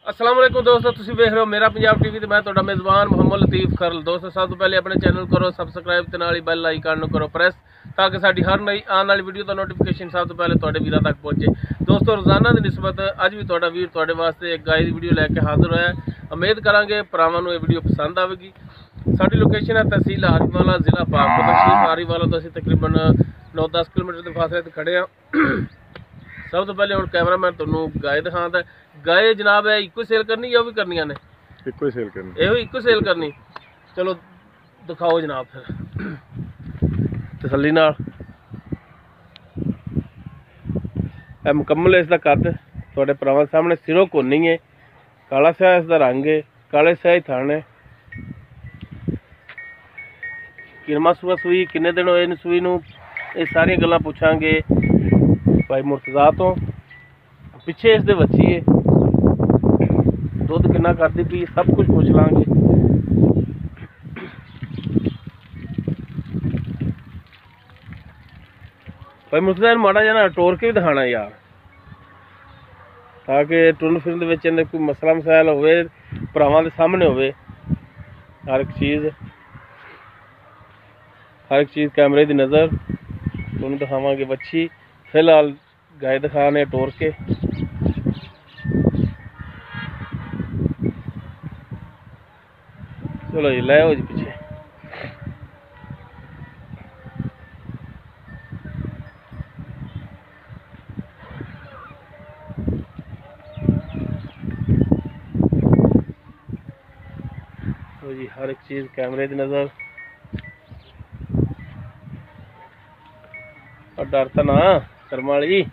अस्सलाम वालेकुम दोस्तों, तुसीं वेख रहे हो मेरा पंजाब टीवी ते मैं तुहाडा मेज़बान मोहम्मद लतीफ़ खरल। दोस्तों सब तो पहले अपने चैनल करो सबसक्राइब ते नाल ही बैल आइकन करो प्रेस ताकि साडी हर नई आने वाली वीडियो का नोटिफिकेशन सब तो पहले तुहाडे वीरां तक पहुंचे। दोस्तों रोजाना की निस्बत अज भी तुहाडा वीर तुहाडे वास्ते एक गाय की वीडियो लैके हाजिर होया है। उम्मीद करांगे भरावां नूं ये वीडियो पसंद आवेगी। साडी लोकेशन है तहसील हारीवाला, जिला पाकपतन शरीफ। हारीवाला तो असीं तकरीबन 9-10 किलोमीटर के फासले ते खड़े हाँ। सब तो पहले हम कैमरा मैन तुहानूं गाय दिखाता है। गाय जनाब है इको सेल करनी या भी करनियां ने? इको सेल करनी। एहो इको सेल करनी। चलो दिखाओ जनाब फिर तसल्ली नाल। मुकम्मल इसका कद तुहाडे भरावां सामने सिरों कोनी है, काला स्याह इसका रंग है, काले स्याह थण है। किरमा सूआ सूई, किन्ने दिन होए ने सूई नूं, ये सारियां गल्लां पुछांगे भाई मुर्तज़ा तो। पिछे इसके बच्ची है, दुध कितना करती पी, सब कुछ पूछ लांगे। भाई मुर्तज़ा माड़ा जा ना टोर के भी दिखाना यार, ताकि टुरन फिरन में कोई मसला मसाइल होवे भरावां दे सामने होवे। हर एक चीज़ कैमरे की नज़र तुहानूं दिखावांगे। बच्ची फिलहाल गाय दिखाने टोर के। चलो जी ले आओ जी पीछे। तो जी हर एक चीज़ कैमरे की नज़र। और डरता ना शर्म वाली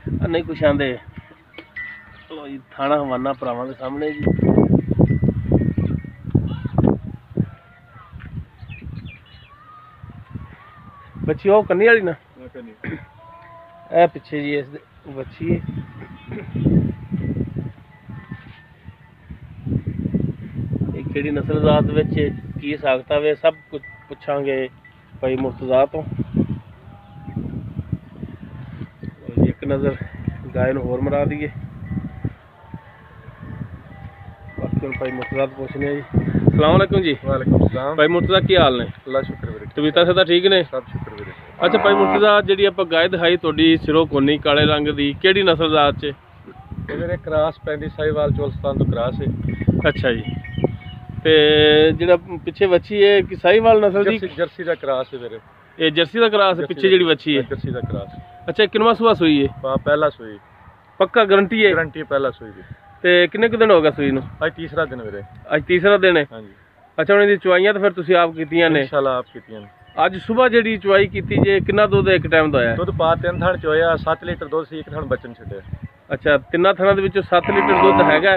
नहीं कुछ आंदे। तो जी थाना हवाना भरावां दे सामने जी। बच्ची वो कन्नी वाली ना, ए पिछे जी इस बच्ची है। केड़ी नस्ल जात विच की साखता वे सब कुछ पुछांगे भाई मुर्तज़ा तो। एक नज़र गाय नूं होर मरा दीए। बाकी भाई मुर्तज़ा तो पूछने जी। अस्सलाम वालेकुम जी। वालेकुम सलाम। भाई मुर्तज़ा की हाल ने? अल्लाह शुक्र वीरे। तबीयत सदा ठीक ने? सब शुक्र वीरे। अच्छा भाई मुर्तज़ा जिहड़ी आपां गाय दिखाई तुहाडी सिरों कोनी काले रंग दी, केड़ी नस्ल जात च? मेरे क्रॉस पैंदी साहिवाल चोलस्तान तो क्रॉस है। अच्छा जी। ते जिहड़ा पिछे बच्ची है कि साहिवाल नस्ल दी? जर्सी दा क्रॉस है मेरे। ये जर्सी दा क्रॉस है पिछे जिहड़ी बच्ची है? जर्सी दा क्रॉस। अच्छा किनवा सूआ सूई है? पहला सूई। पक्का गारंटी है? गारंटी पहला सूई दी। ते किन्ने कुछ दिन हो गए सूई नूं? आज तीसरा दिन वीरे। आज तीसरा दिन है? हां जी। अच्छा उन्हां दी चवाइयां तो फिर तुसीं आप कीतियां ने? इंशाल्लाह आप कीतियां ने। आज सुबह जिहड़ी चवाई कीती जे किन्ना दुध एक टाइम दा आया? दुध पा 3 थण चोया, 7 लीटर दुध सी, 1 थण बचन छड्डे। अच्छा तिन्ना थणां दे विचों 7 लीटर दुध हैगा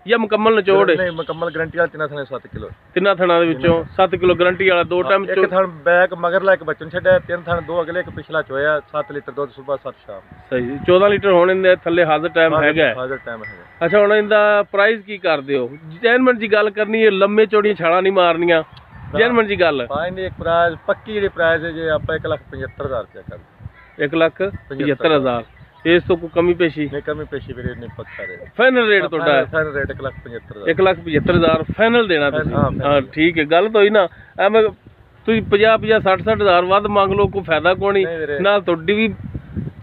या मुकम्मल निचोड़ है? नहीं मुकम्मल गारंटी वाला 3 थण 7 किलो। तिन्ना थणां दे विचों 7 किलो गारंटी वाला। दो टाइम एक थण बैक मगरला एक बचन छड्डे, 3 थण 2 अगले एक पिछला चोया। 7 लीटर दुध सुबह 7 शाम। सही 14 लीटर होने दे थल्ले हाजिर टाइम हैगा? हाजिर टाइम है। अच्छा हुण इंदा प्राइस की करदे हो? जैनमन जी गल करनी है, लम्बे चौड़ी छाला नहीं मारनियां, जैनमन जी गल। फाइन एक प्राइस पक्की जी प्राइस है जे आप 1,75,000 रुपया कर। 1,75,000 इस तो कोई कमी पेशी नहीं? कमी पेशी वीरे नहीं, पक्का रेट फाइनल रेट ਤੁਹਾਡਾ? Final rate 1,75,000। 1,75,000 फाइनल देना ਤੁਸੀਂ? हाँ ठीक है गल तो ही ना ਐਵੇਂ ਤੁਸੀਂ 50-50 60,000 ਵੱਧ ਮੰਗ ਲਓ, ਕੋਈ ਫਾਇਦਾ ਕੋਈ ਨਹੀਂ। ਨਾਲ ਤੁਹਾਡੀ ਵੀ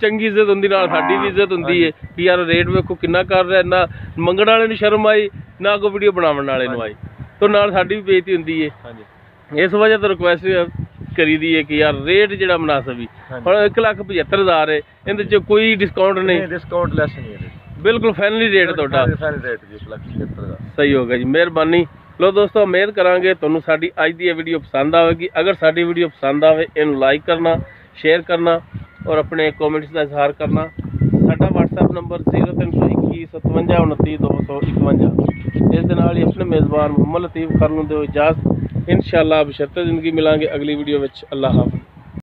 ਚੰਗੀ ਇੱਜ਼ਤ ਹੁੰਦੀ, ਨਾਲ ਸਾਡੀ ਵੀ ਇੱਜ਼ਤ ਹੁੰਦੀ ਹੈ ਕਿ ਯਾਰ ਰੇਟ ਵੇਖੋ ਕਿੰਨਾ ਕਰ ਰਿਹਾ। ਨਾ ਮੰਗਣ ਵਾਲੇ ਨੂੰ ਸ਼ਰਮ ਆਈ, ਨਾ ਕੋਈ ਵੀਡੀਓ ਬਣਾਉਣ ਵਾਲੇ ਨੂੰ ਆਈ, तो ਨਾਲ ਸਾਡੀ ਵੀ ਬੇਇੱਜ਼ਤੀ ਹੁੰਦੀ ਹੈ। ਹਾਂਜੀ ਇਸ ਵਜ੍ਹਾ ਤੋਂ ਰਿਕੁਐਸਟ करी दी है कि यार रेट जो मुनासिब ही। और 1,75,000 है, इहदे कोई डिस्काउंट नहीं? डिस्काउंट लैस नहीं है, बिल्कुल फाइनली रेट तुहाडा। फाइनल रेट जी 1,75,000 सही हो गया जी, मेहरबानी। लो दोस्तों उम्मीद करांगे तुहानूं साडी अज दी वीडियो पसंद आएगी। अगर साडी वीडियो पसंद आवे इहनूं लाइक करना, शेयर करना और अपने कॉमेंट्स का इजहार करना। साडा WhatsApp नंबर 0321 57 29 251। इस दे नाल ही अपने मेज़बान मोहम्मद लतीफ़ खरल नूं दिओ इजाज़त। इंशाअल्लाह बशर्ते ज़िंदगी मिलांगे अगली वीडियो में। अल्लाह हाफ़िज़।